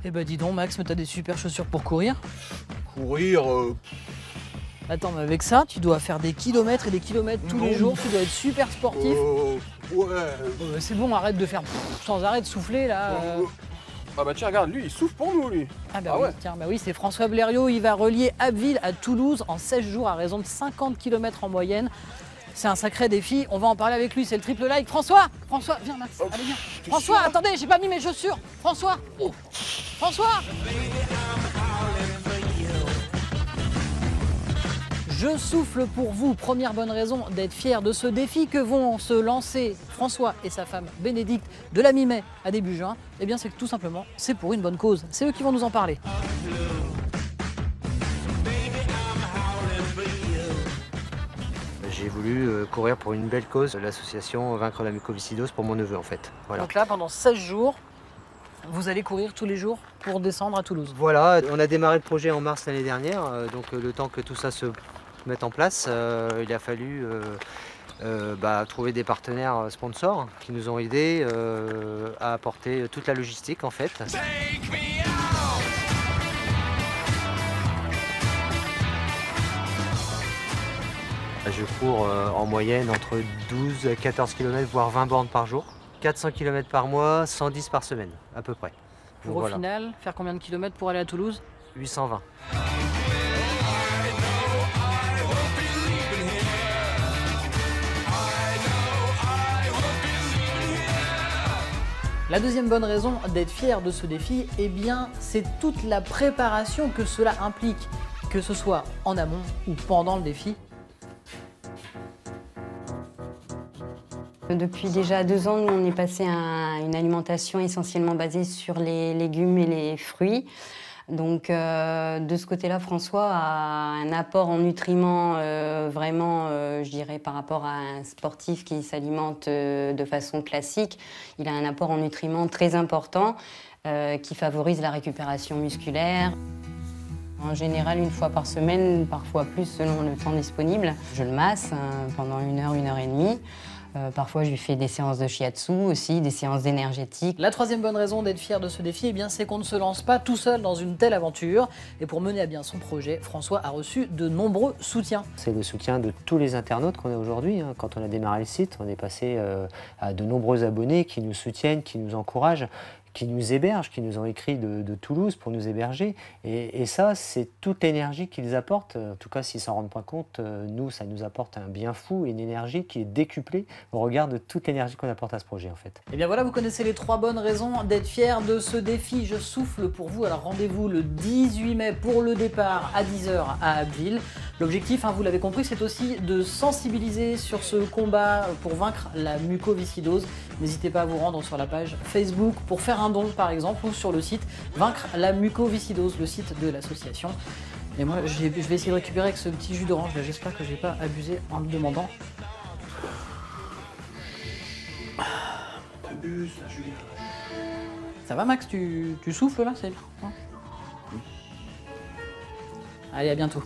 Eh ben dis donc Max, mais t'as des super chaussures pour courir. Courir, Attends, mais avec ça, tu dois faire des kilomètres et des kilomètres tous les jours, tu dois être super sportif. ouais. C'est bon, arrête de faire sans arrêt de souffler là. Ah bah tiens, regarde, lui, il souffle pour nous, lui. Ah bah Ah oui, ouais. tiens, bah oui, c'est François Blériot, il va relier Abbeville à Toulouse en 16 jours à raison de 50 km en moyenne. C'est un sacré défi, on va en parler avec lui, c'est le triple like. François, viens Max, allez viens. François, attendez, j'ai pas mis mes chaussures. François, François. Je souffle pour vous, première bonne raison d'être fier de ce défi que vont se lancer François et sa femme Bénédicte de la mi-mai à début juin. Eh bien c'est que tout simplement, c'est pour une bonne cause. C'est eux qui vont nous en parler. J'ai voulu courir pour une belle cause, l'association Vaincre la mucoviscidose pour mon neveu en fait. Voilà. Donc là, pendant 16 jours, vous allez courir tous les jours pour descendre à Toulouse. Voilà, on a démarré le projet en mars l'année dernière, donc le temps que tout ça se mette en place, il a fallu trouver des partenaires sponsors qui nous ont aidés à apporter toute la logistique en fait. Je cours en moyenne entre 12 et 14 km, voire 20 bornes par jour. 400 km par mois, 110 par semaine, à peu près. Pour au final, faire combien de kilomètres pour aller à Toulouse? 820. La deuxième bonne raison d'être fier de ce défi, eh bien, c'est toute la préparation que cela implique, que ce soit en amont ou pendant le défi. Depuis déjà 2 ans, nous, on est passé à une alimentation essentiellement basée sur les légumes et les fruits. Donc, de ce côté-là, François a un apport en nutriments vraiment, je dirais, par rapport à un sportif qui s'alimente de façon classique. Il a un apport en nutriments très important qui favorise la récupération musculaire. En général, 1 fois par semaine, parfois plus selon le temps disponible. Je le masse pendant 1 heure, 1 heure et demie. Parfois, je lui fais des séances de shiatsu aussi, des séances énergétiques. La troisième bonne raison d'être fier de ce défi, eh bien, c'est qu'on ne se lance pas tout seul dans une telle aventure. Et pour mener à bien son projet, François a reçu de nombreux soutiens. C'est le soutien de tous les internautes qu'on a aujourd'hui. Quand on a démarré le site, on est passé à de nombreux abonnés qui nous soutiennent, qui nous encouragent, qui nous hébergent, qui nous ont écrit de Toulouse pour nous héberger. Et ça, c'est toute l'énergie qu'ils apportent. En tout cas, s'ils ne s'en rendent pas compte, nous, ça nous apporte un bien fou et une énergie qui est décuplée au regard de toute l'énergie qu'on apporte à ce projet, en fait. Et bien voilà, vous connaissez les 3 bonnes raisons d'être fier de ce défi. Je souffle pour vous. Alors rendez-vous le 18 mai pour le départ à 10 h à Abbeville. L'objectif, vous l'avez compris, c'est aussi de sensibiliser sur ce combat pour vaincre la mucoviscidose. N'hésitez pas à vous rendre sur la page Facebook pour faire un don par exemple ou sur le site Vaincre la mucoviscidose, le site de l'association. Et moi je vais essayer de récupérer avec ce petit jus d'orange là, j'espère que je n'ai pas abusé en le demandant. T'abuses là, Julien. Ça va Max, tu souffles là, c'est bien hein? Allez, à bientôt.